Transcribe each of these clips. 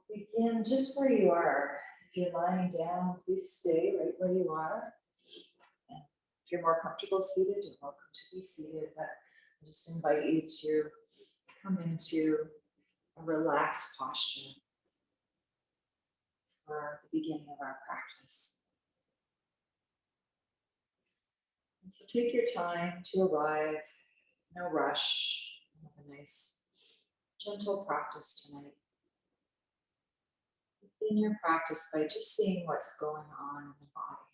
Begin just where you are. If you're lying down, please stay right where you are. And if you're more comfortable seated, you're welcome to be seated, but I just invite you to come into a relaxed posture for the beginning of our practice. And so take your time to arrive, no rush. Have a nice, gentle practice tonight. Begin your practice by just seeing what's going on in the body.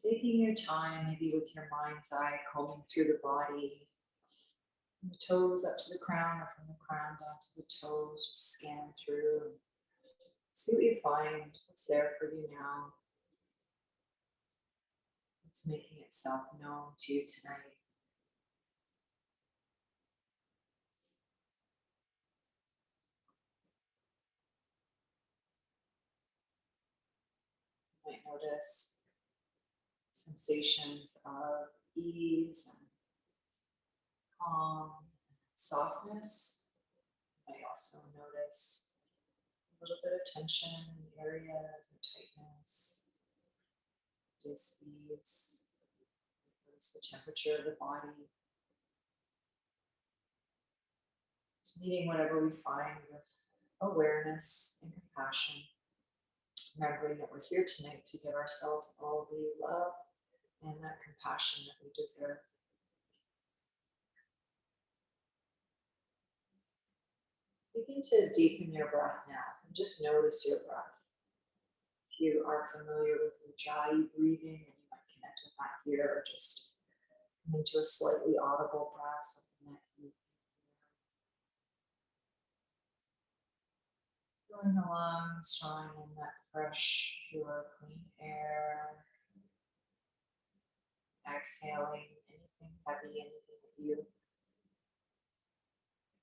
Taking your time, maybe with your mind's eye, combing through the body, from the toes up to the crown, or from the crown down to the toes. Just scan through and see what you find, what's there for you now, what's making itself known to you tonight. You might notice sensations of ease and calm and softness. You might also notice a little bit of tension in the areas and tightness, dis-ease. Notice the temperature of the body. Just meeting whatever we find with awareness and compassion. Remembering that we're here tonight to give ourselves all the love and that compassion that we deserve. Begin to deepen your breath now and just notice your breath. If you are familiar with Ujjayi breathing, and you might connect with that here, or just come into a slightly audible breath, something that you filling the lungs, drawing in that fresh, pure, clean air. Exhaling anything heavy, anything that you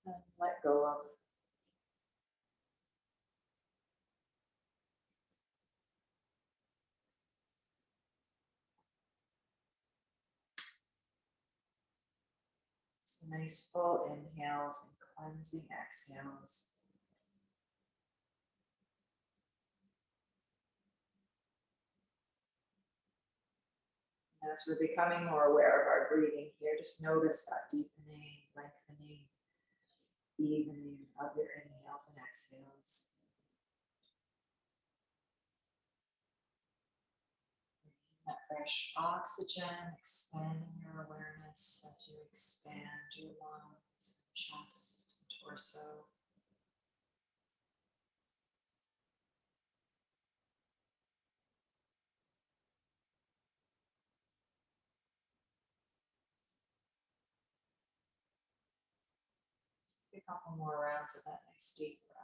can let go of. So nice full inhales and cleansing exhales. As we're becoming more aware of our breathing here, just notice that deepening, lengthening, evening of your inhales and exhales. That fresh oxygen, expanding your awareness as you expand your lungs, chest, and torso. A couple more rounds of that nice deep breath.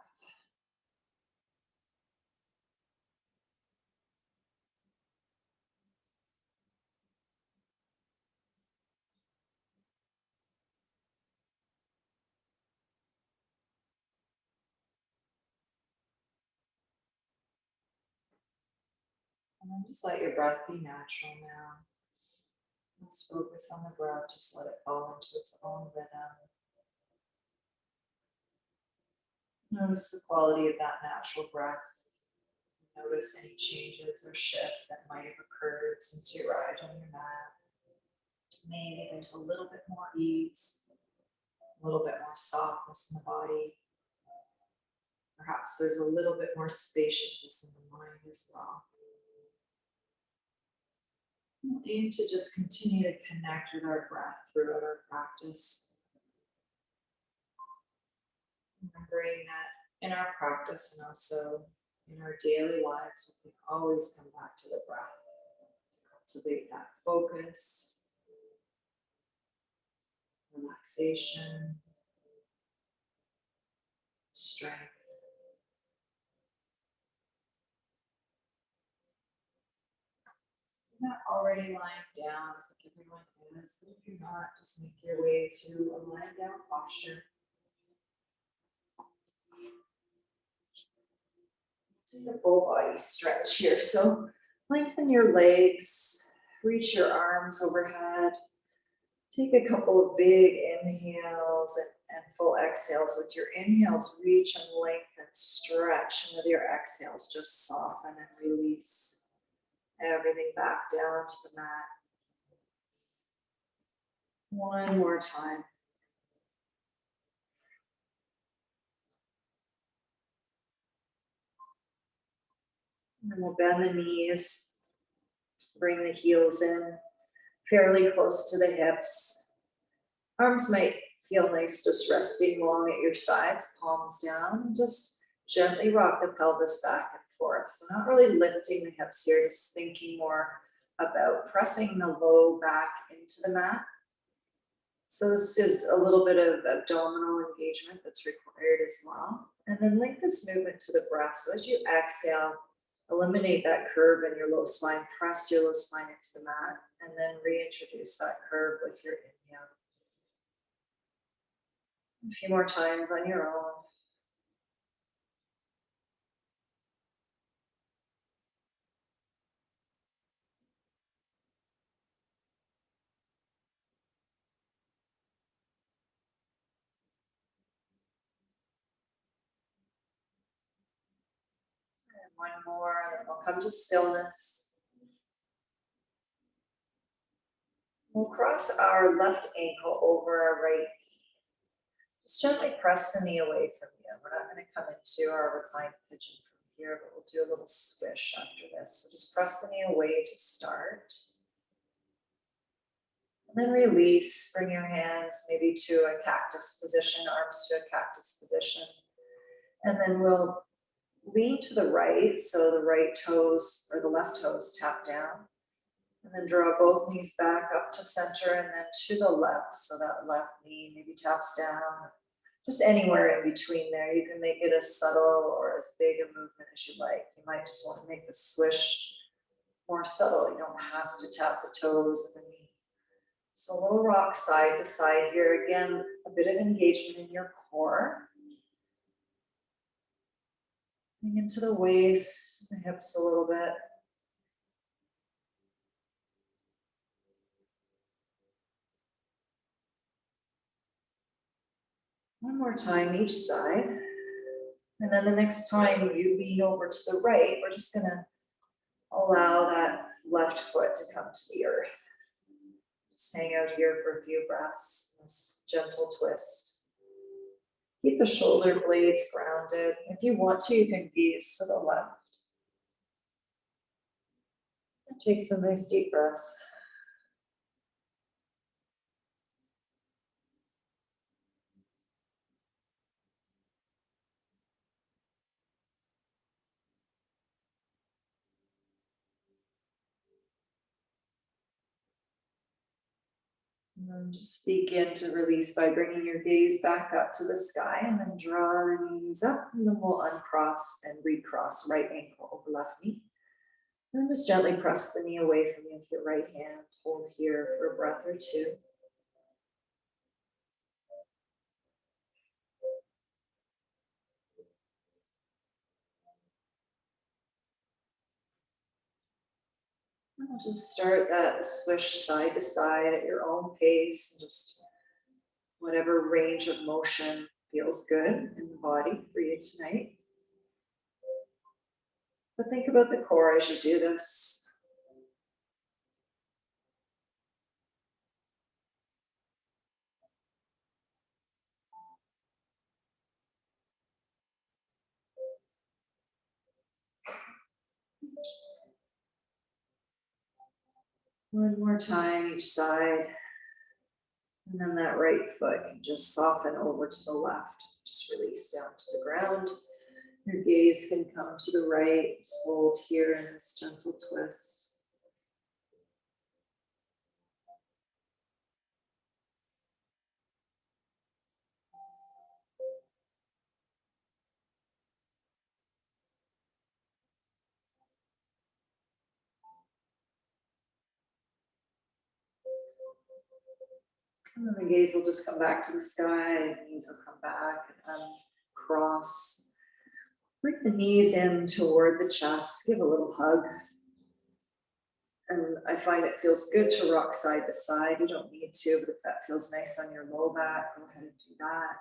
And then just let your breath be natural now. Let's focus on the breath, just let it fall into its own rhythm. Notice the quality of that natural breath. Notice any changes or shifts that might have occurred since you arrived on your mat. Maybe there's a little bit more ease, a little bit more softness in the body. Perhaps there's a little bit more spaciousness in the mind as well. We'll aim to just continue to connect with our breath throughout our practice. Remembering that in our practice and also in our daily lives, we can always come back to the breath to cultivate that focus, relaxation, strength. So if you're not already lying down, I think everyone is, but if you're not, just make your way to a lying down posture. Take a full body stretch here. So lengthen your legs, reach your arms overhead. Take a couple of big inhales And full exhales. With your inhales, reach and lengthen, stretch. And with your exhales, just soften and release everything back down to the mat. One more time. And we'll bend the knees, bring the heels in fairly close to the hips. Arms might feel nice just resting long at your sides, palms down. Just gently rock the pelvis back and forth. So not really lifting the hips here, just thinking more about pressing the low back into the mat. So this is a little bit of abdominal engagement that's required as well. And then link this movement to the breath. So as you exhale, eliminate that curve in your low spine, press your low spine into the mat, and then reintroduce that curve with your inhale. A few more times on your own. And one more, and then we'll come to stillness. We'll cross our left ankle over our right knee. Just gently press the knee away from you. We're not going to come into our reclined pigeon from here, but we'll do a little squish after this. So just press the knee away to start. And then release, bring your hands maybe to a cactus position, arms to a cactus position. And then we'll lean to the right, so the right toes or the left toes tap down. And then draw both knees back up to center and then to the left, so that left knee maybe taps down. Just anywhere in between there. You can make it as subtle or as big a movement as you like. You might just want to make the swish more subtle. You don't have to tap the toes of the knee. So a little rock side to side here. Again, a bit of engagement in your core. Bring into the waist, the hips a little bit. One more time each side. And then the next time you lean over to the right, we're just gonna allow that left foot to come to the earth. Just hang out here for a few breaths, this gentle twist. Keep the shoulder blades grounded. If you want to, you can gaze to the left. And take some nice deep breaths. And then just begin to release by bringing your gaze back up to the sky and then draw the knees up, and then we'll uncross and recross right ankle over left knee. And then just gently press the knee away from you with your right hand. Hold here for a breath or two. And we'll just start that swish side to side at your own pace, and just whatever range of motion feels good in the body for you tonight. But think about the core as you do this. One more time each side. And then that right foot can just soften over to the left. Just release down to the ground. Your gaze can come to the right. Just hold here in this gentle twist. And then the gaze will just come back to the sky. Knees will come back and cross. Bring the knees in toward the chest. Give a little hug. And I find it feels good to rock side to side. You don't need to, but if that feels nice on your low back, go ahead and do that.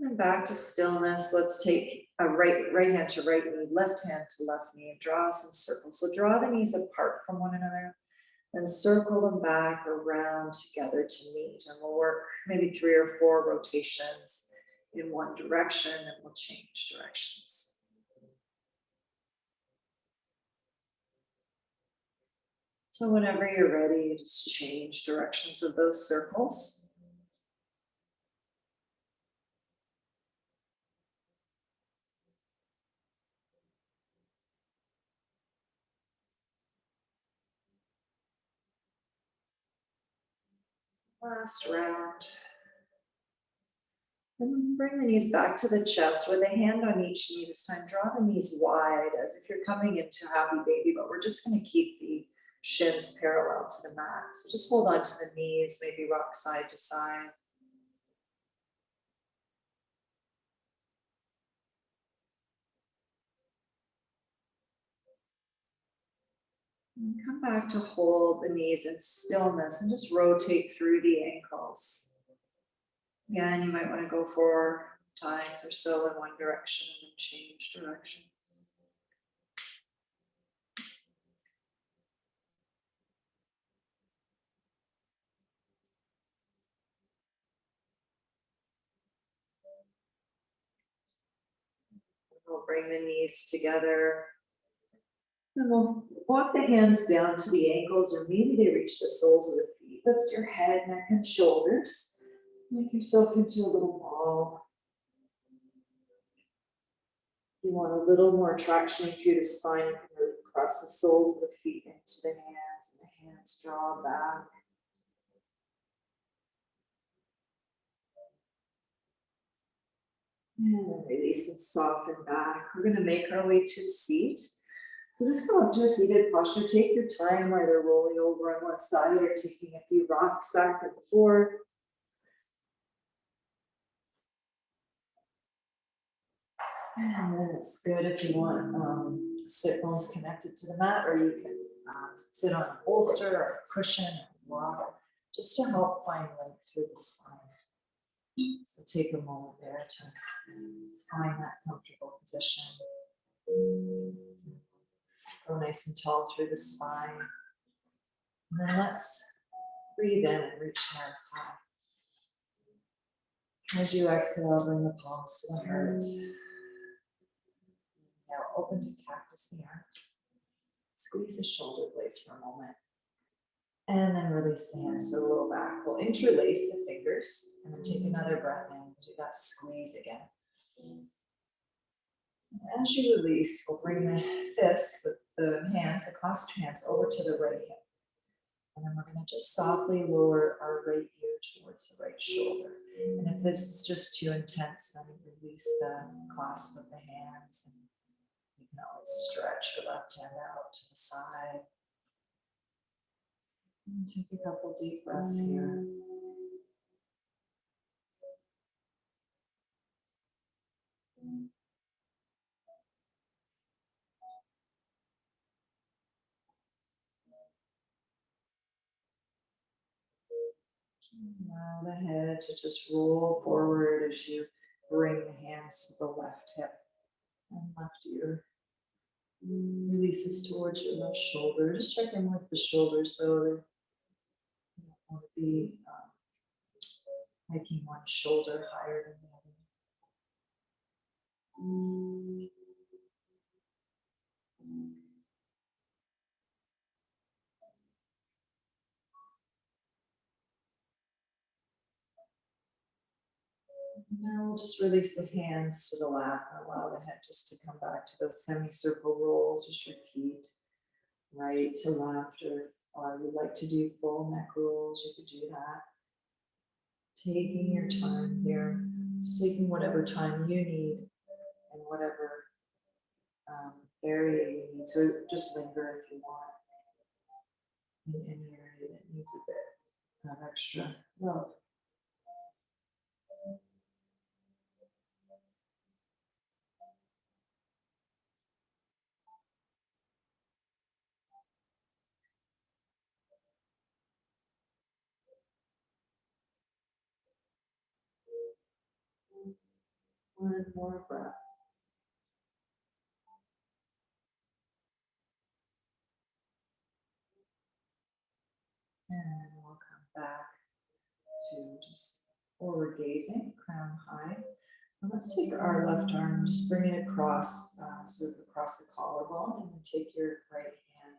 And back to stillness. Let's take a right hand to right knee, left hand to left knee, and draw some circles. So draw the knees apart from one another, then circle them back around together to meet. And we'll work maybe 3 or 4 rotations in one direction, and we'll change directions. So whenever you're ready, just change directions of those circles. Last round. And bring the knees back to the chest with a hand on each knee this time. Draw the knees wide as if you're coming into happy baby, but we're just going to keep the shins parallel to the mat. So just hold on to the knees, maybe rock side to side. And come back to hold the knees in stillness and just rotate through the ankles. Again, you might want to go 4 times or so in one direction and then change directions. We'll bring the knees together. And we'll walk the hands down to the ankles, or maybe they reach the soles of the feet. Lift your head, neck, and shoulders. Make yourself into a little ball. If you want a little more traction through the spine, you can really press the soles of the feet into the hands, and the hands draw back. And then release and soften back. We're going to make our way to seat. So just go up to a seated posture. Take your time, either rolling over on one side or taking a few rocks back and forth. And then it's good if you want sit bones connected to the mat, or you can sit on a bolster or a cushion or rock, just to help find length through the spine. So take a moment there to find that comfortable position. Go nice and tall through the spine. And then let's breathe in and reach the arms high. As you exhale, bring the palms to the heart. Now open to cactus the arms. Squeeze the shoulder blades for a moment. And then release the hands to the low back. We'll interlace the fingers and then take another breath in. Do that squeeze again. And as you release, we'll bring the fists, the hands, the clasped hands over to the right hip. And then we're going to just softly lower our right ear towards the right shoulder. And if this is just too intense, then release the clasp of the hands. And you can always stretch your left hand out to the side. And take a couple deep breaths here. Allow the head to just roll forward as you bring the hands to the left hip and left ear. Releases towards your left shoulder. Just check in with the shoulder so you don't want to be making one shoulder higher than the other. Now we'll just release the hands to the lap and allow the head just to come back to those semicircle rolls. Just repeat right to left, or you'd like to do full neck rolls, you could do that. Taking your time here, just taking whatever time you need and whatever area you need. So just linger if you want in any area that needs a bit have extra love. One more breath. And we'll come back to just forward gazing, crown high. And let's take our left arm and just bring it across, sort of across the collarbone, and then take your right hand,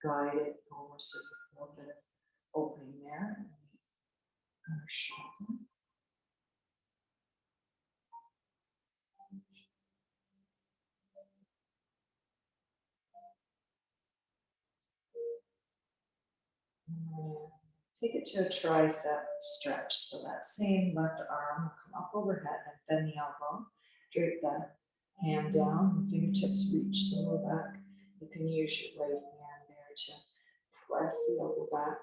guide it over so you feel a bit of opening there. And our shoulder. And take it to a tricep stretch. So that same left arm will come up overhead and bend the elbow. Drape that hand down, the fingertips reach the lower back. You can use your right hand there to press the elbow back.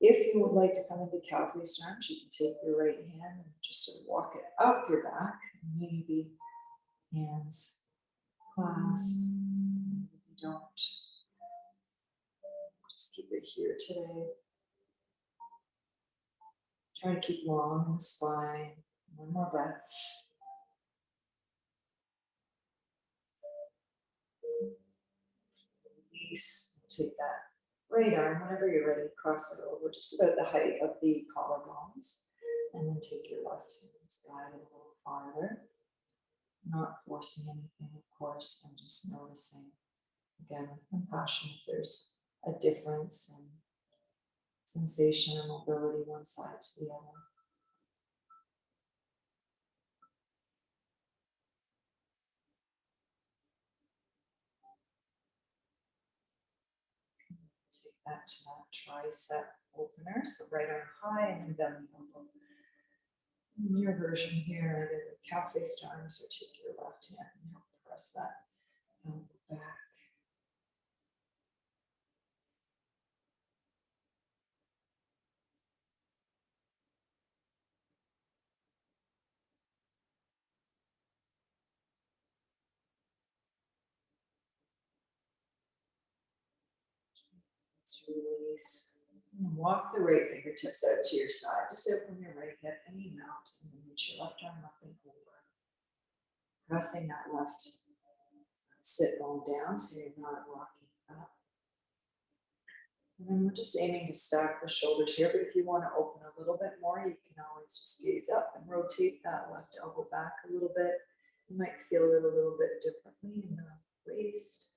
If you would like to come into cow face stretch, you can take your right hand and just sort of walk it up your back. Maybe hands clasp. Maybe you don't. Just keep it here today. Try to keep long in the spine. One more breath. Release. Take that right arm, whenever you're ready, cross it over just about the height of the collarbones. And then take your left hand, guide it a little farther. Not forcing anything, of course, and just noticing, again, with compassion, if there's a difference in sensation or mobility one side to the other. Take that to that tricep opener. So right arm high and then bend the elbow. In your version here, either cow face arms or take your left hand and help press that elbow back. Let's release. And walk the right fingertips out to your side. Just open your right hip and you mount and then reach your left arm up and over. Pressing that left sit bone down so you're not rocking up. And then we're just aiming to stack the shoulders here, but if you want to open a little bit more, you can always just gaze up and rotate that left elbow back a little bit. You might feel it a little bit differently in the waist.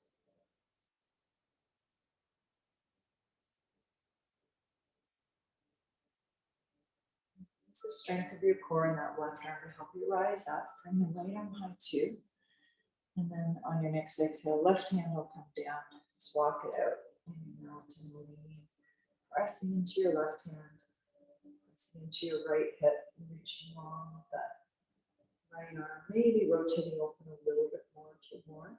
It's the strength of your core in that left arm to help you rise up. Bring the right arm high too. And then on your next exhale, left hand will come down. Just walk it out in your mountain lean. Pressing into your left hand. Pressing into your right hip and reaching long with that right arm. Maybe rotating open a little bit more if you want.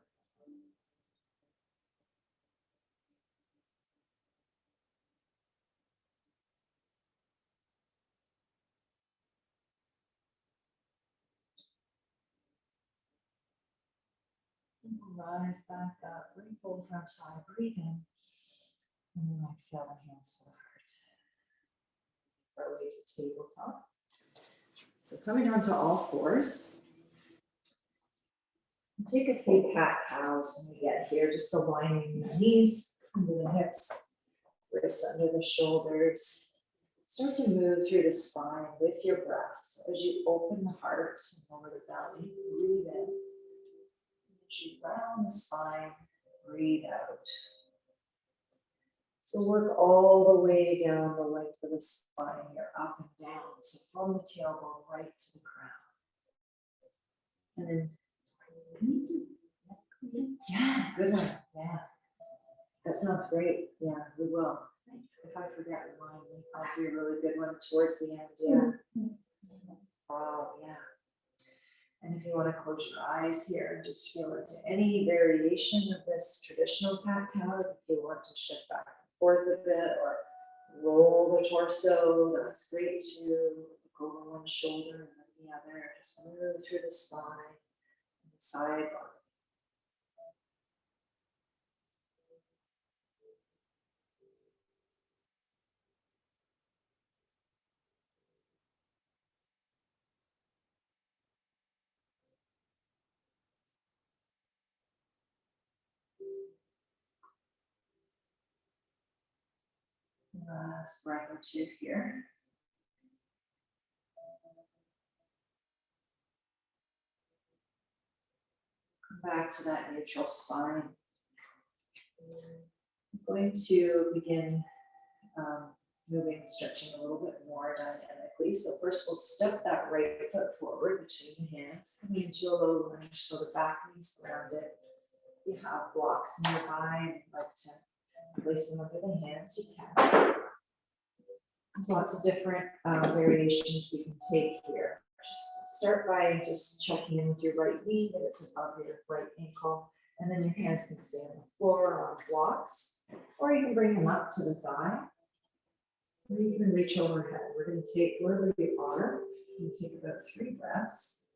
And rise back up. Bring both arms high. Breathe in. And then exhale the hands to the heart. Our way to tabletop. So coming down to all fours. Take a few cat cows when we get here, just aligning the knees under the hips, wrists under the shoulders. Start to move through the spine with your breath. So as you open the heart and lower the belly, breathe in. As you round the spine, breathe out. So work all the way down the length of the spine here, up and down. So from the tailbone right to the crown. And then, can you do that? Yeah, good one. Yeah. That sounds great. Yeah, we will. Thanks. If I forget, remind me. I'll do a really good one towards the end. Yeah. Oh, yeah. And if you want to close your eyes here and just feel into any variation of this traditional cat cow, if you want to shift back and forth a bit or Roll the torso, that's great too. Go over one shoulder and then the other. Just move through the spine and the side body. Last breath or two here. Come back to that neutral spine. I'm going to begin moving and stretching a little bit more dynamically. So first we'll step that right foot forward between the hands, coming into a low lunge so the back knee's grounded. If you have blocks nearby and you'd like to place them under the hands, you can. There's lots of different variations we can take here. Just start by just checking in with your right knee, that it's above your right ankle, and then your hands can stay on the floor or on blocks, or you can bring them up to the thigh, or you can reach overhead. We're going to take wherever you are, we'll take about 3 breaths,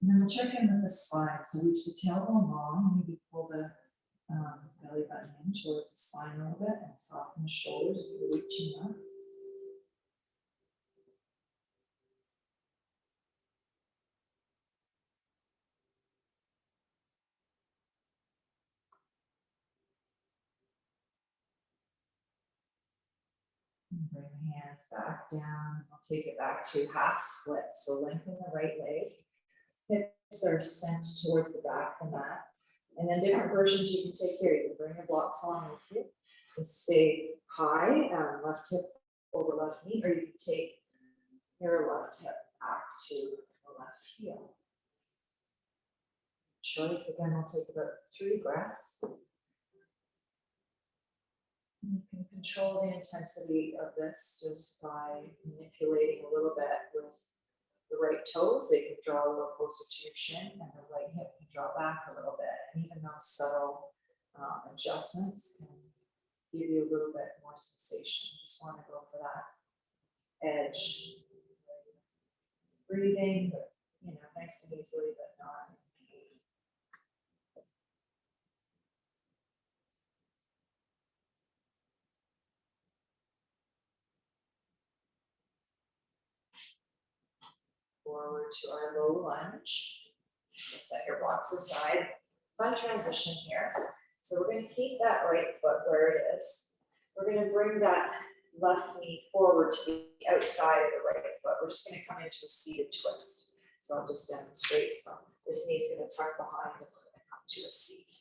and then we'll check in with the spine. So reach the tailbone long, maybe pull the belly button in towards the spine a little bit, and soften the shoulders if you're reaching up. And bring the hands back down. I'll take it back to half split. So lengthen the right leg. Hips are sent towards the back of the mat. And then different versions you can take here. You can bring your blocks along with you and stay high, left hip over left knee, or you can take your left hip back to the left heel. Choice, again, I'll take about 3 breaths. You can control the intensity of this just by manipulating a little bit with the right toes. They can draw a little closer to your shin, and the right hip can draw back a little bit. And even those subtle adjustments can give you a little bit more sensation. You just want to go for that edge. Breathing, but nice and easily, but not in pain. Forward to our low lunge. Just set your blocks aside. Fun transition here. So we're going to keep that right foot where it is. We're going to bring that left knee forward to the outside of the right foot. We're just going to come into a seated twist. So I'll just demonstrate. So this knee's going to tuck behind and we're going to come to a seat.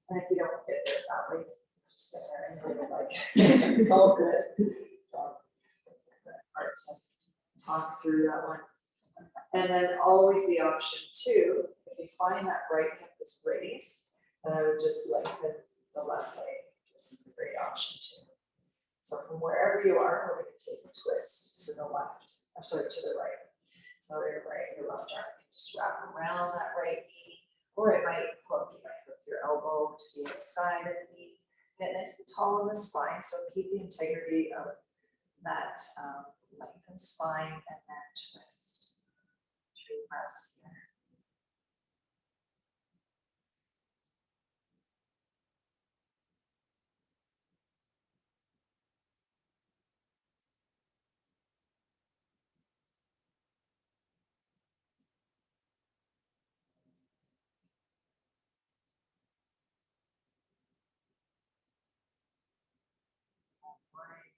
And if you don't get there that way, just get there and you'll like it's all good. It's hard to talk through that one. And then always the option too, if you find that right hip is raised, then I would just lengthen the left leg. This is a great option too. So from wherever you are, we're going to take a twist to the left, I'm sorry, to the right. So your left arm can just wrap around that right knee, or it might hook, you might hook your elbow to the other side of the knee. Get nice and tall in the spine, so keep the integrity of that lengthened spine and then twist. 3 breaths here.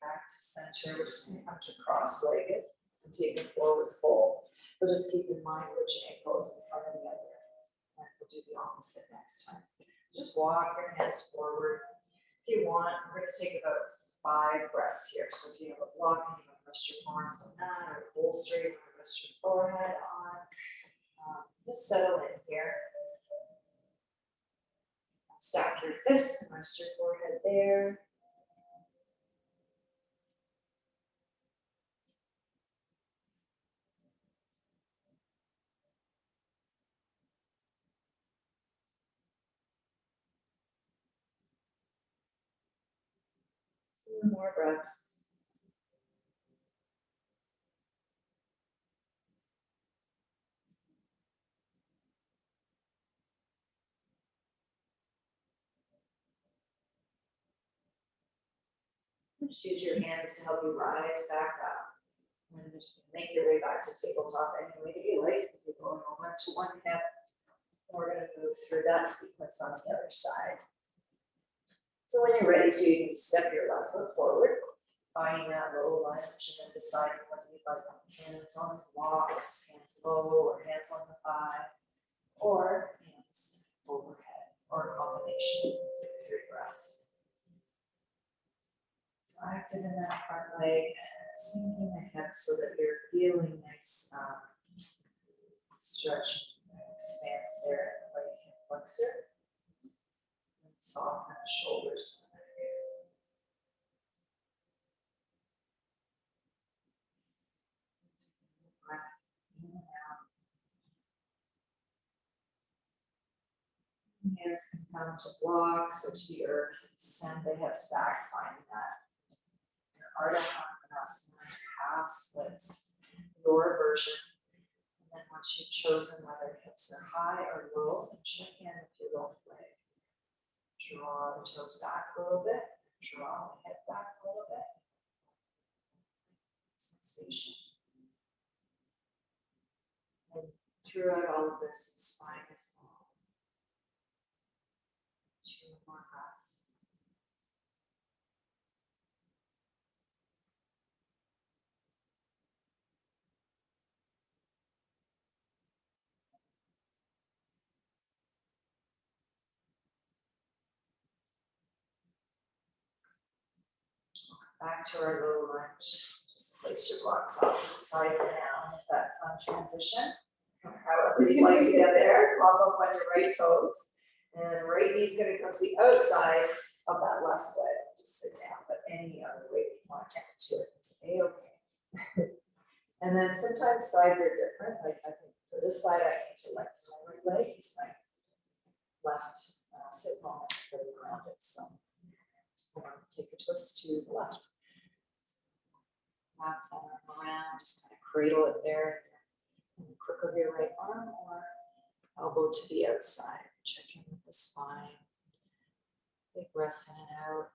Back to center. We're just going to come to cross-legged and take a forward fold. But just keep in mind which ankle is in front of the other. And we'll do the opposite next time. Just walk your hands forward. If you want, we're going to take about 5 breaths here. So if you have a block and you want to rest your arms on that, or pull straight, or rest your forehead on, just settle in here. Stack your fists and rest your forehead there. More breaths. Just use your hands to help you rise back up. And just make your way back to tabletop any way that you like. If you're going over to one hip, we're going to move through that sequence on the other side. So when you're ready to, you can step your left foot forward, finding that low lunge, and then deciding whether you'd like hands on the blocks, hands low, or hands on the thigh, or hands overhead, or a combination. Take 3 breaths. So active in that front leg, sinking the hips so that you're feeling nice stretch and expanse there in the right hip flexor. And soften the shoulders. Breath in and out. Hands can come to blocks or to the earth. Send the hips back, finding that your Anahata, half splits, your version. And then once you've chosen whether hips are high or low, then check in with your left leg. Draw the toes back a little bit. Draw the head back a little bit. Sensation. And throughout all of this, the spine is long. 2 more breaths. Back to our low lunge. Just place your blocks off to the side for now. Is that fun transition? However you'd like to get there, pop up on your right toes. And right knee's going to come to the outside of that left foot. Just sit down, but any other way you want to get to it, it's A-okay. And then sometimes sides are different. Like I think for this side, I need to lengthen my right leg because my left sit bone is pretty grounded. So I'm going to take a twist to the left. Wrap that arm around, just kind of cradle it there in the crook of your right arm or elbow to the outside. Check in with the spine. Big breaths in and out.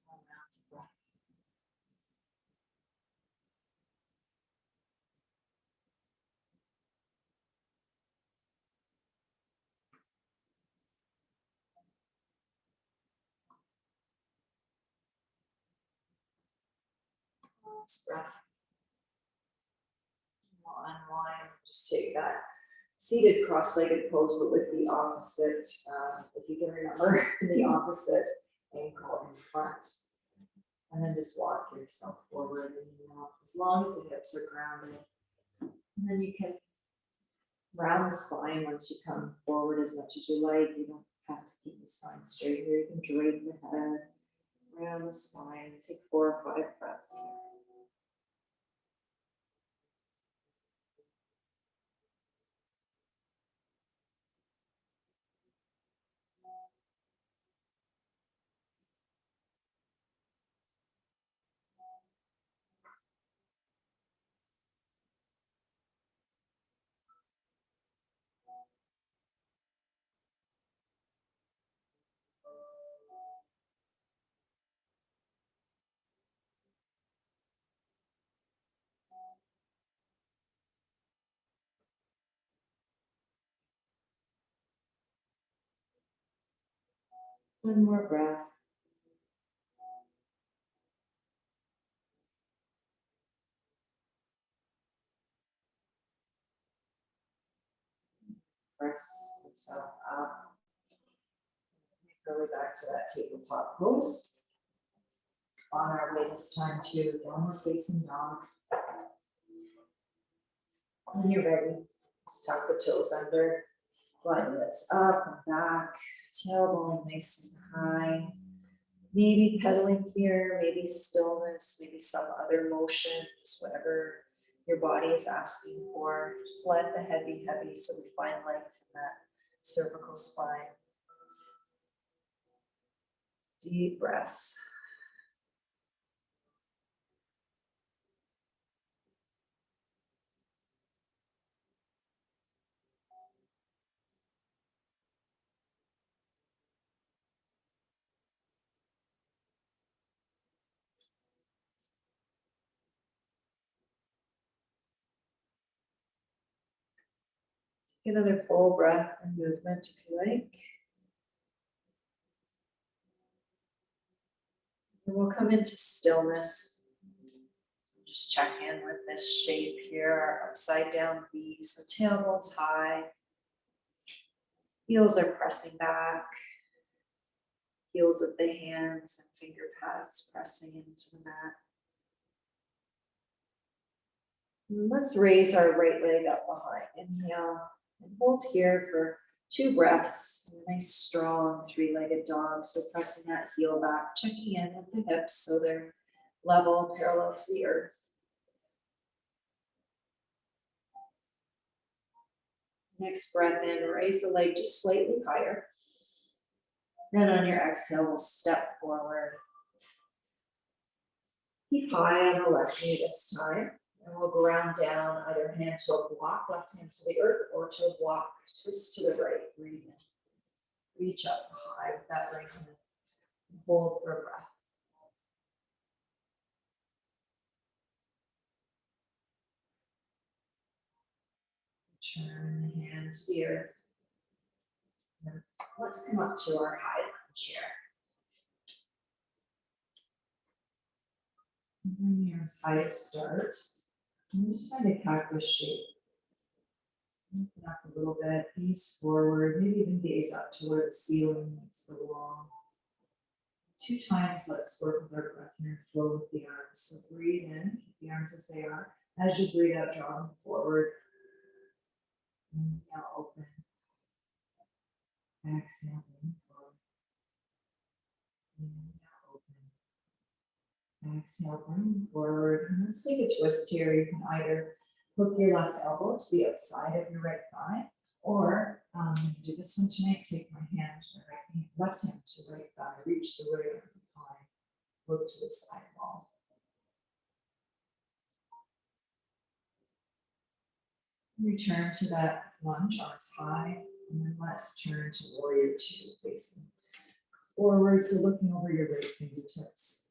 1 round of breath. Last breath. We'll unwind. Just take that seated cross-legged pose, but with the opposite, if you can remember, the opposite ankle in front. And then just walk yourself forward and out, as long as the hips are grounded. And then you can round the spine once you come forward as much as you like. You don't have to keep the spine straight here. You can drape the head, round the spine. Take 4 or 5 breaths here. One more breath. Press yourself up. Go back to that tabletop pose. On our way this time to downward facing dog. When you're ready, just tuck the toes under, glide the legs up and back, tailbone nice and high. Maybe pedaling here, maybe stillness, maybe some other motion, just whatever your body is asking for. Just let the head be heavy so we find length in that cervical spine. Deep breaths. Take another full breath and movement if you like. And we'll come into stillness. Just check in with this shape here, our upside down V. So tailbone's high. Heels are pressing back. Heels of the hands and finger pads pressing into the mat. And let's raise our right leg up behind. Inhale and hold here for 2 breaths. A nice strong 3-legged dog. So pressing that heel back, checking in with the hips so they're level, parallel to the earth. Next breath in, raise the leg just slightly higher. Then on your exhale, we'll step forward. Keep high on the left knee this time. And we'll ground down, either hand to a block, left hand to the earth, or to a block, twist to the right, breathe in. Reach up high with that right hand. Hold for a breath. Turn the hand to the earth. And let's come up to our high lunge here. Bring your arms high to start. And just find a cactus shape. Open up a little bit, gaze forward, maybe even gaze up to where the ceiling meets the wall. 2 times, let's work with our breath here and flow with the arms. So breathe in, keep the arms as they are. As you breathe out, draw them forward. Inhale, open. Exhale, lean forward. Inhale, open. Exhale, bring forward. And let's take a twist here. You can either hook your left elbow to the outside of your right thigh, or do this one tonight. Take my hand, left hand to right thigh, reach the right arm high, look to the side wall. Return to that lunge, arms high, and then let's turn to warrior 2, facing forward, so looking over your right fingertips.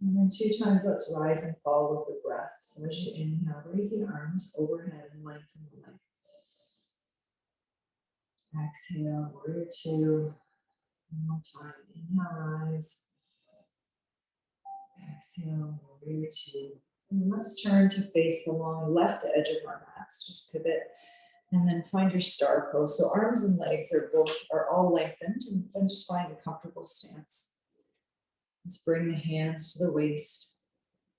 And then 2 times, let's rise and fall with the breath. So as you inhale, raise the arms overhead and lengthen the leg. Exhale, warrior 2. One more time. Inhale, rise. Exhale, warrior 2. And let's turn to face the long left edge of our mats. Just pivot and then find your star pose. So arms and legs are all lengthened, and then just find a comfortable stance. Let's bring the hands to the waist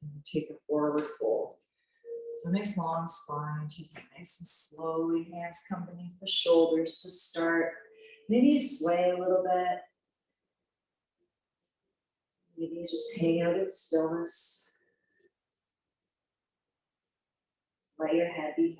and take a forward fold. So nice long spine, take it nice and slowly. Hands come beneath the shoulders to start. Maybe you sway a little bit. Maybe you just hang out in stillness. Let your head be heavy.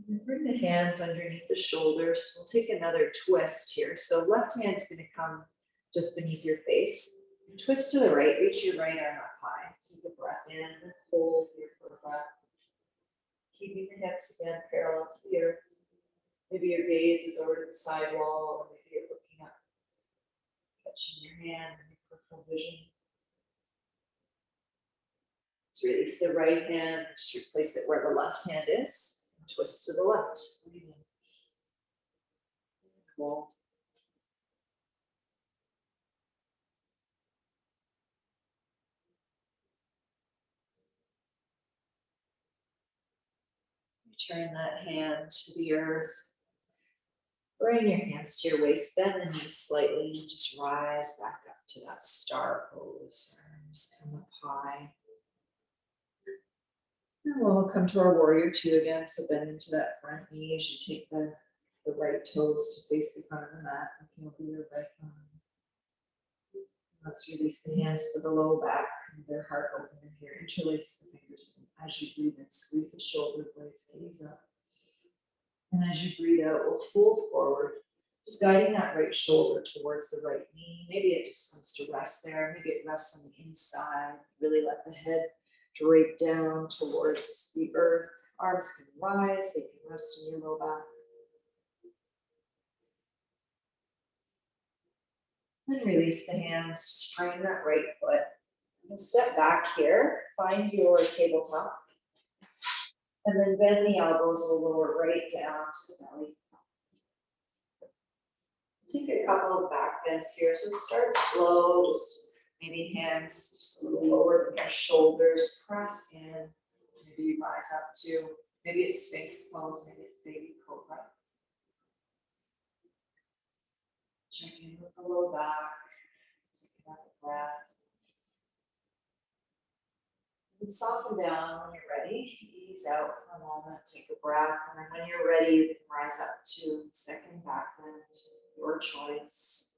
And bring the hands underneath the shoulders. We'll take another twist here. So left hand's going to come just beneath your face. Twist to the right, reach your right arm up high. Take a breath in, hold here for a breath. Keeping the hips again parallel to the earth. Maybe your gaze is over to the side wall, or maybe you're looking up, catching your hand in your peripheral vision. Let's release the right hand, just replace it where the left hand is, and twist to the left. Breathe in. Hold. Return that hand to the earth. Bring your hands to your waist, bend the knees slightly, and just rise back up to that star pose. Arms come up high. And we'll come to our warrior 2 again. So bend into that front knee as you take the right toes to face the front of the mat. Looking over your right arm. Let's release the hands to the low back, and their heart open here. Interlace the fingers. And as you breathe in, squeeze the shoulder blades, gaze up. And as you breathe out, we'll fold forward, just guiding that right shoulder towards the right knee. Maybe it just comes to rest there. Maybe it rests on the inside. Really let the head drape down towards the earth. Arms can rise, they can rest in your low back. And release the hands, spring that right foot. And step back here, find your tabletop. And then bend the elbows a little right down to the belly. Take a couple of back bends here. So start slow, just maybe hands just a little lower than your shoulders. Press in. Maybe you rise up to, maybe it's Sphinx pose, maybe it's baby cobra. Check in with the low back. Take another breath. And soften down when you're ready. Ease out for a moment. Take a breath. And then when you're ready, you can rise up to second back bend. Your choice.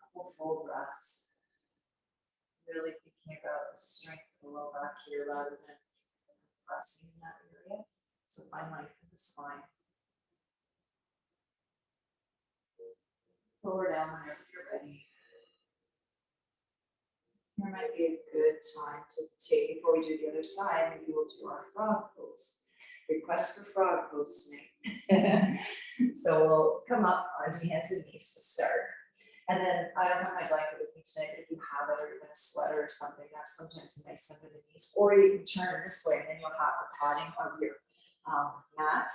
Couple full breaths. Really thinking about the strength of the low back here rather than pressing in that area. So find life in the spine. Lower down whenever you're ready. Here might be a good time to take, before we do the other side, maybe we'll do our frog pose. Request for frog pose tonight. So we'll come up onto hands and knees to start. And then I don't have my blanket with me tonight, but if you have it or even a sweater or something, that's sometimes nice under the knees. Or you can turn this way and then you'll have the padding of your mat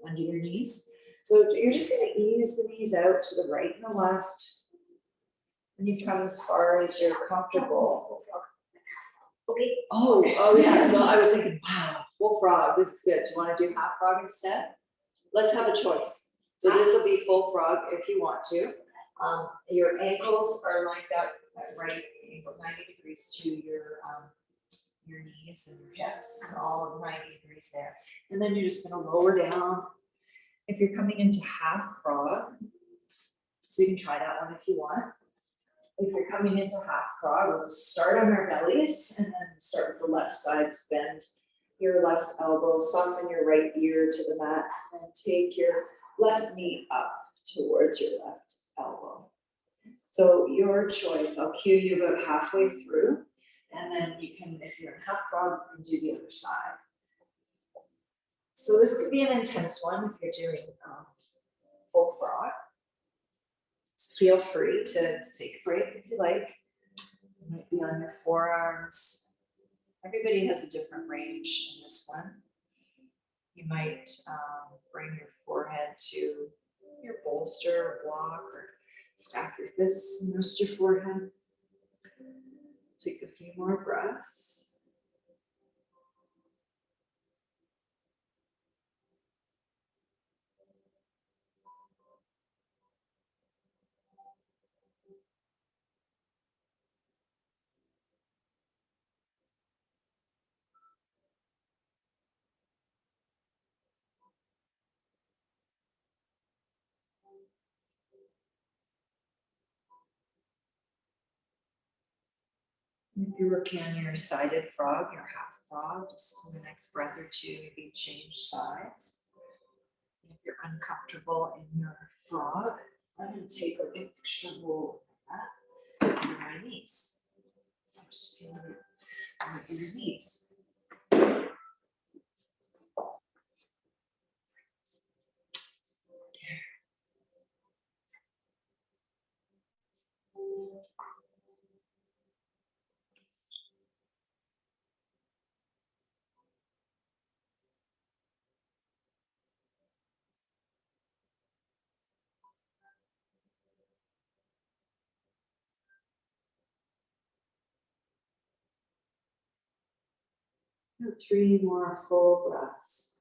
under your knees. So you're just going to ease the knees out to the right and the left. And you come as far as you're comfortable. Okay. Oh yeah. So I was thinking, wow, full frog. This is good. Do you want to do half frog instead? Let's have a choice. So this will be full frog if you want to. Your ankles are lined up at right angle, 90 degrees to your knees and your hips, all 90 degrees there. And then you're just going to lower down. If you're coming into half frog, so you can try that one if you want. If you're coming into half frog, we'll just start on our bellies and then start with the left side. Just bend your left elbow, soften your right ear to the mat, and take your left knee up towards your left elbow. So your choice. I'll cue you about halfway through, and then you can, if you're in half frog, you can do the other side. So this could be an intense one if you're doing full frog. So feel free to take a break if you like. It might be on your forearms. Everybody has a different range in this one. You might bring your forehead to your bolster or block, or stack your fists and rest your forehead. Take a few more breaths. If you're working on your sided frog, your half frog, just in the next breath or two, maybe change sides. If you're uncomfortable in your frog, I'm going to take an extra hold like that under my knees. So I'm just feeling it under your knees. And 3 more full breaths.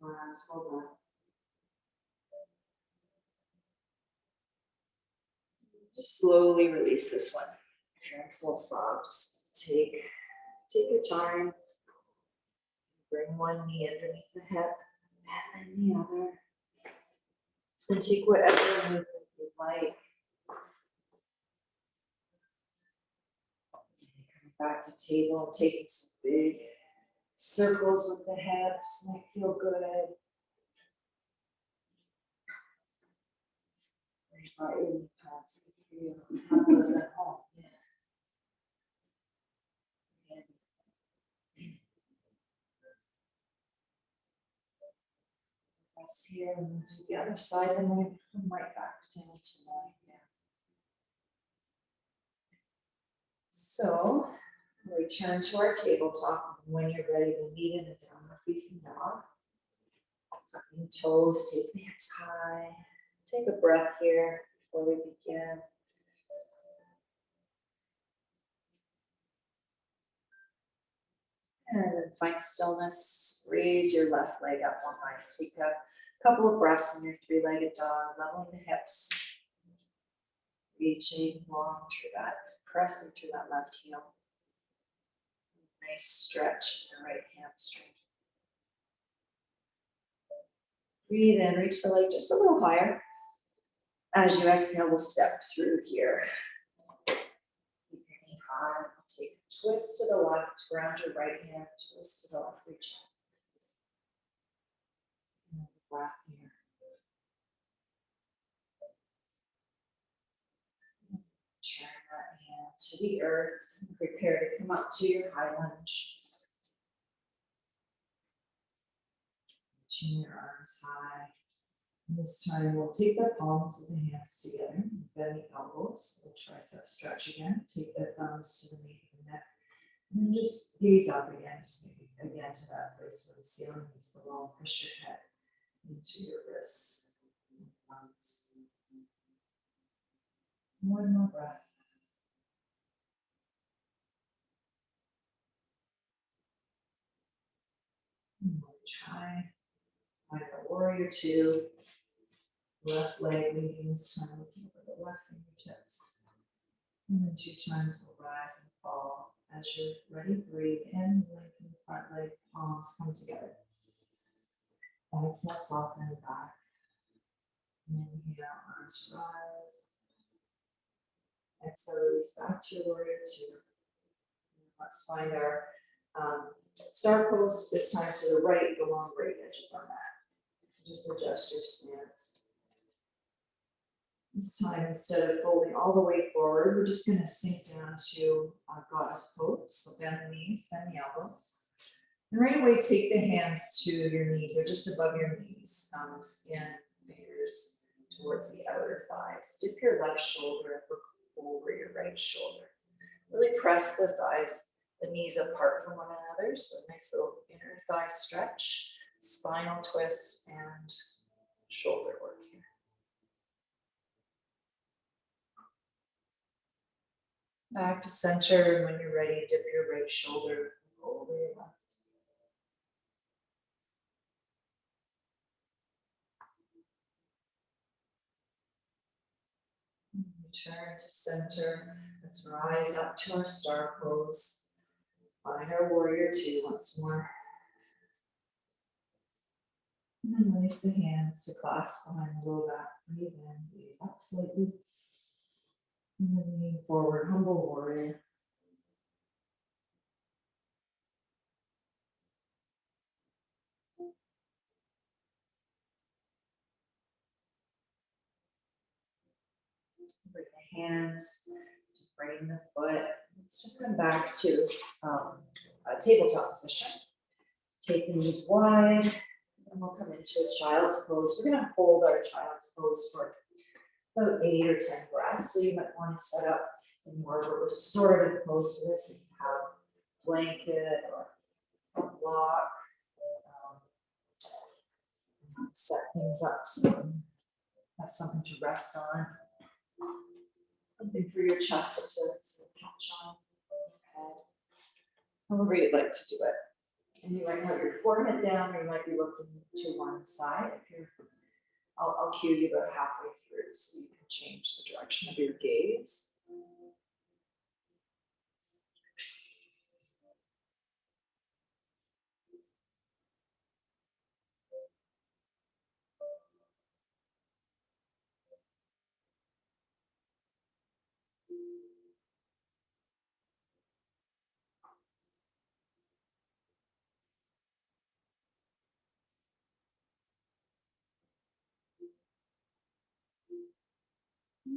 Last full breath. Just slowly release this one. If you're in full frog, just take your time. Bring one knee underneath the hip and then the other. And take whatever movement you like. Back to table and taking some big circles with the hips. Might feel good. Or in pads if you have those at home. Yeah. Press here and then do the other side, and we come right back down to lying down. So return to our tabletop. When you're ready, we'll meet in a downward facing dog. Tucking toes, take the hips high. Take a breath here before we begin. And then find stillness. Raise your left leg up one high. Take a couple of breaths in your three-legged dog, leveling the hips. Reaching long through that, pressing through that left heel. Nice stretch in your right hamstring. Breathe in, reach the leg just a little higher. As you exhale, we'll step through here. Keep your knee high. Take a twist to the left, ground your right hand, twist to the left, reach out. Another breath here. Turn that hand to the earth. Prepare to come up to your high lunge. Reaching your arms high. And this time we'll take the palms of the hands together, bend the elbows, the tricep stretch again. Take the thumbs to the nape of the neck. And then just gaze up again, just maybe again to that place where the ceiling is below. Push your head into your wrists and thumbs. One more breath. And we'll try. Find a warrior two. Left leg leading this time, looking over the left fingertips. And then 2 times we'll rise and fall. As you're ready, breathe in, lengthen the front leg, palms come together. Exhale, soften back. Inhale, arms rise. Exhale, release back to your warrior two. Let's find our star pose, this time to the right, the long right edge of our mat. So just adjust your stance. This time, instead of folding all the way forward, we're just going to sink down to goddess pose. So bend the knees, bend the elbows. And right away, take the hands to your knees or just above your knees, thumbs and fingers towards the outer thighs. Dip your left shoulder over your right shoulder. Really press the thighs, the knees apart from one another. So a nice little inner thigh stretch, spinal twist, and shoulder work here. Back to center, and when you're ready, dip your right shoulder over your left. Return to center. Let's rise up to our star pose. Find our warrior two once more. And then release the hands to clasp behind the low back. Breathe in, gaze up slightly. And then lean forward, humble warrior. Bring the hands to frame the foot. Let's just come back to a tabletop position. Take the knees wide, and we'll come into a child's pose. We're going to hold our child's pose for about 8 or 10 breaths. So you might want to set up in more of a restorative pose for this. If you have a blanket or a block, set things up so you can have something to rest on. Something for your chest to sort of catch on, head, however you'd like to do it. And you might have your forehead down, or you might be looking to one side. If you're, I'll cue you about halfway through so you can change the direction of your gaze.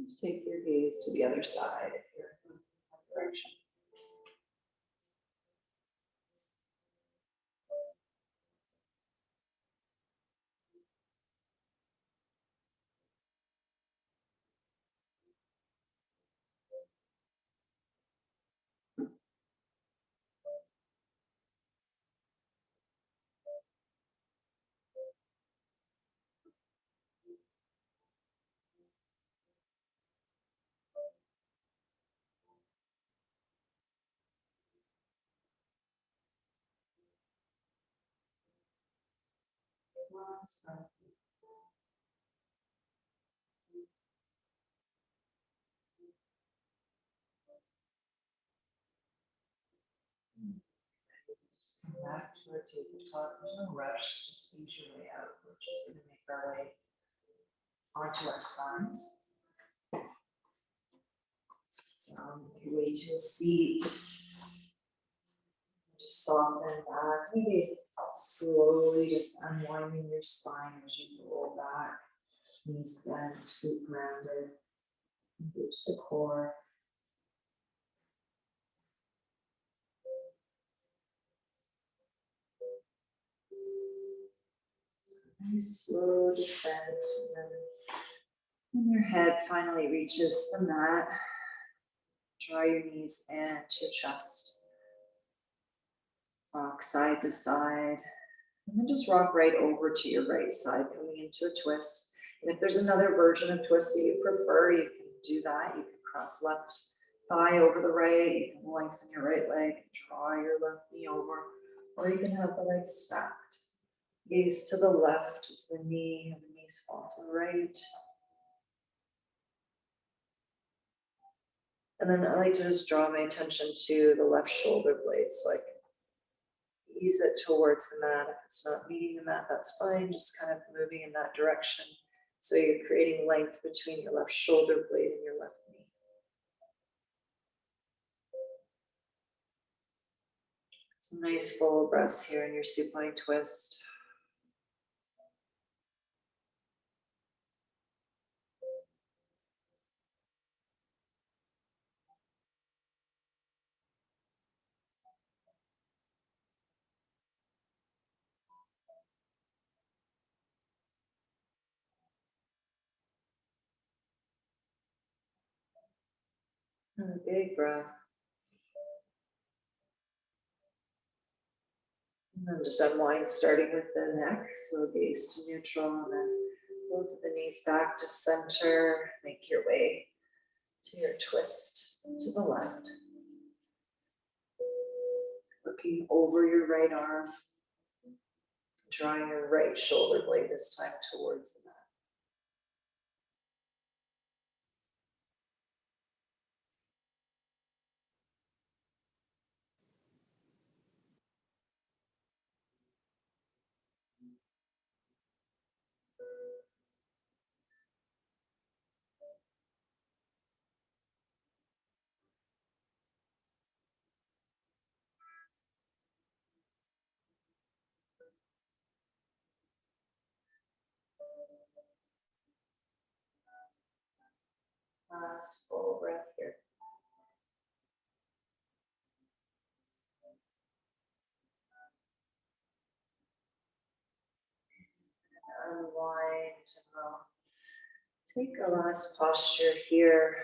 Just take your gaze to the other side if you're in that direction. Last breath. Just come back to our tabletop. There's no rush. Just ease your way out. We're just going to make our way onto our spines. So make your way to a seat. Just soften back. Maybe slowly just unwinding your spine as you roll back. Knees bent, feet grounded. Engage the core. Nice slow descent. And then when your head finally reaches the mat, draw your knees into your chest. Rock side to side. And then just rock right over to your right side, coming into a twist. And if there's another version of twist that you prefer, you can do that. You can cross left thigh over the right. You can lengthen your right leg, draw your left knee over, or you can have the legs stacked. Gaze to the left as the knee and the knees fall to the right. And then I like to just draw my attention to the left shoulder blade so I can ease it towards the mat. If it's not meeting the mat, that's fine. Just kind of moving in that direction. So you're creating length between your left shoulder blade and your left knee. Some nice full breaths here in your supine twist. And a big breath. And then just unwind, starting with the neck. So gaze to neutral, and then both of the knees back to center. Make your way to your twist to the left. Looking over your right arm. Drawing your right shoulder blade this time towards the mat. Last full breath here. Unwind. And we'll take a last posture here.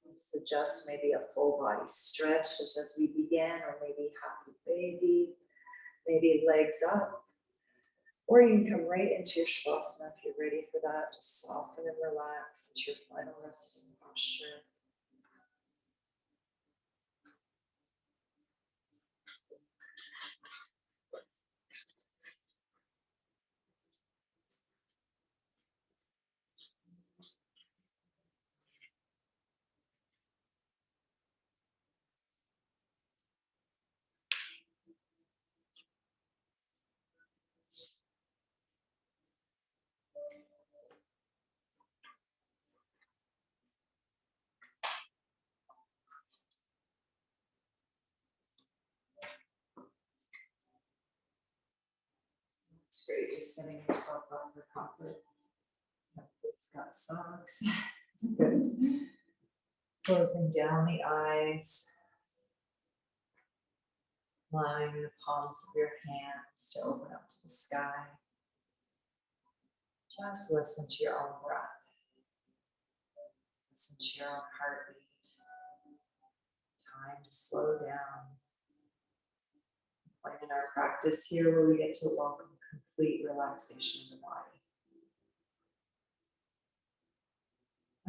Let's suggest maybe a full body stretch just as we begin, or maybe happy baby, maybe legs up. Or you can come right into your Shavasana if you're ready for that. Just soften and relax into your final resting posture. It's great just setting yourself up for comfort. It's got socks. It's good. Closing down the eyes, allowing the palms of your hands to open up to the sky. Just listen to your own breath. Listen to your own heartbeat. Time to slow down. Point in our practice here where we get to welcome complete relaxation of the body.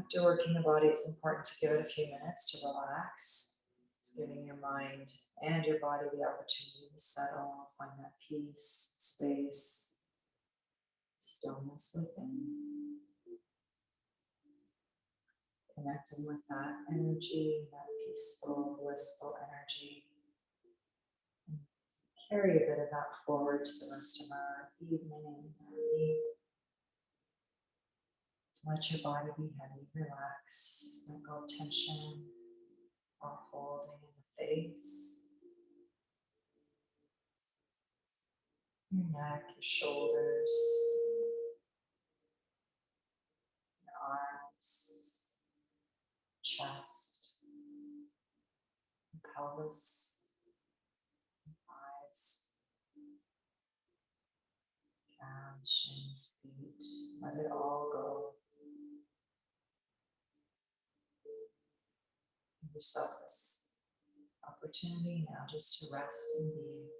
After working the body, it's important to give it a few minutes to relax. It's giving your mind and your body the opportunity to settle, find that peace, space, stillness within. Connecting with that energy, that peaceful, blissful energy. And carry a bit of that forward to the rest of our evening, our week. So let your body be heavy, relax, let go of tension or holding in the face, your neck, your shoulders, your arms, chest, pelvis, thighs, calves, shins, feet. Let it all go. Give yourself this opportunity now just to rest and be.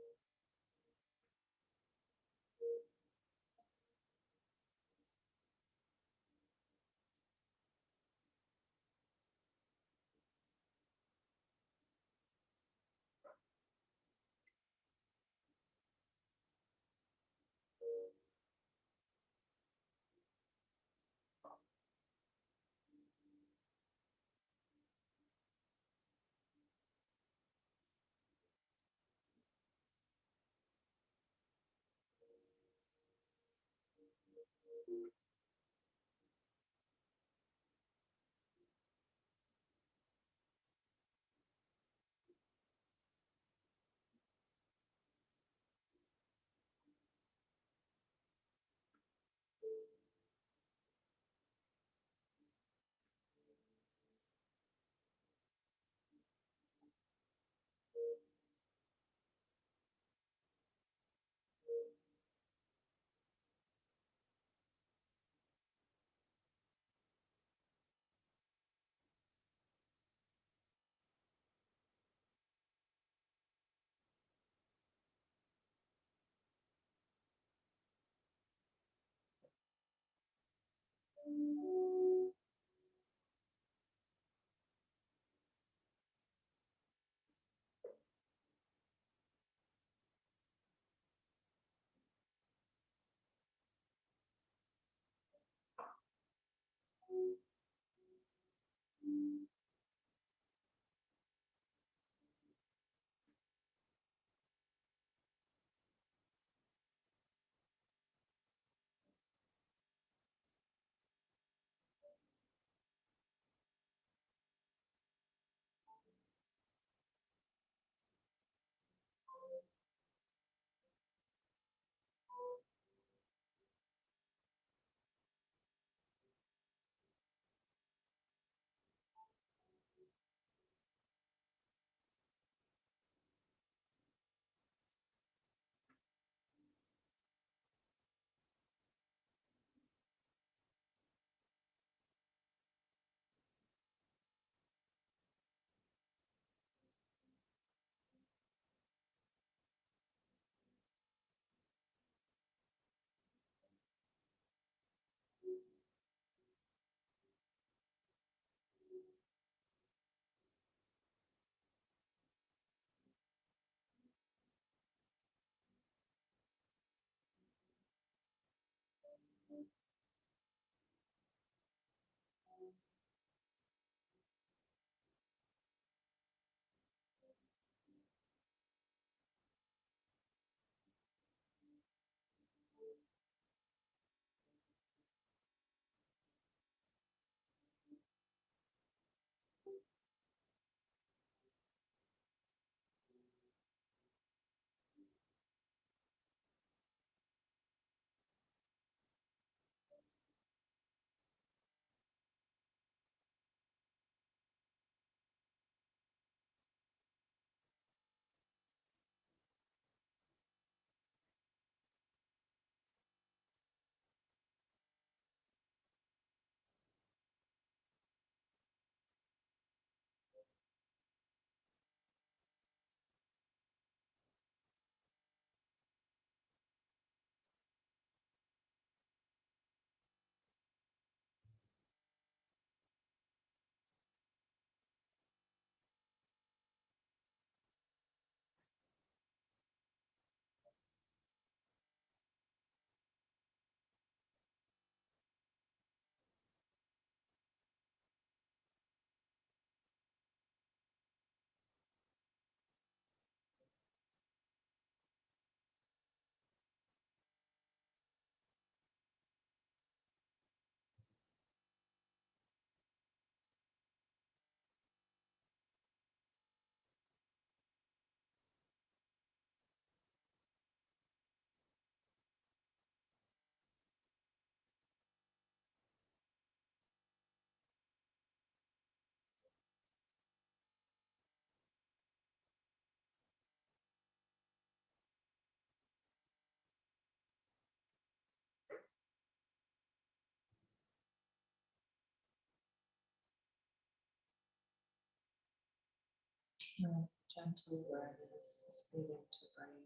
With gentle awareness, just begin to bring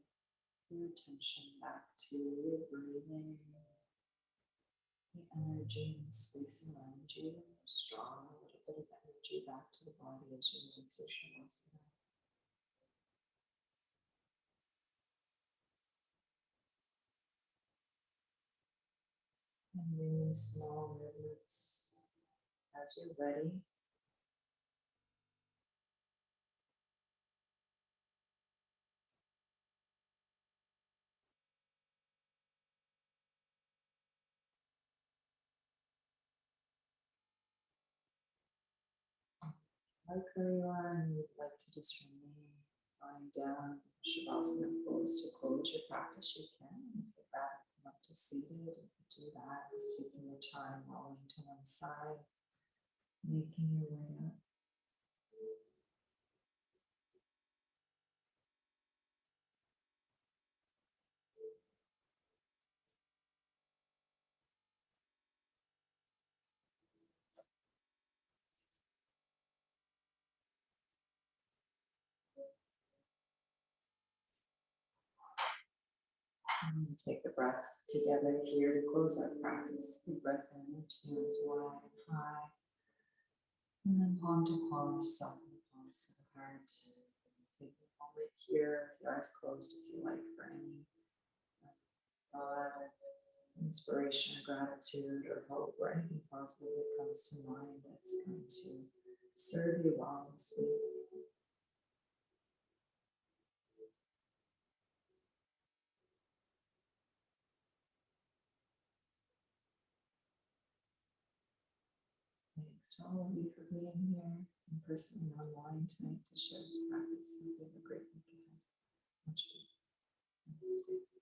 your attention back to your breathing, the energy and space around you. Draw a little bit of energy back to the body as you release your shavasana. And really small movements as you're ready. Like where you are, and you'd like to just remain lying down, shavasana pose. To close your practice, you can. If you'd rather come up to seated, you can do that. Just taking your time, rolling to one side, making your way up. And take the breath together here to close our practice. Big breath in, reach the arms wide and high. And then palm to palm, yourself in the palms of the heart. Take a moment here, with your eyes closed, if you like, for any thought, inspiration, or gratitude, or hope, or anything positive that comes to mind that's going to serve you well and sleep. Thanks to all of you for being here in person and online tonight to share this practice. And have a great week ahead. Much peace. Namaste.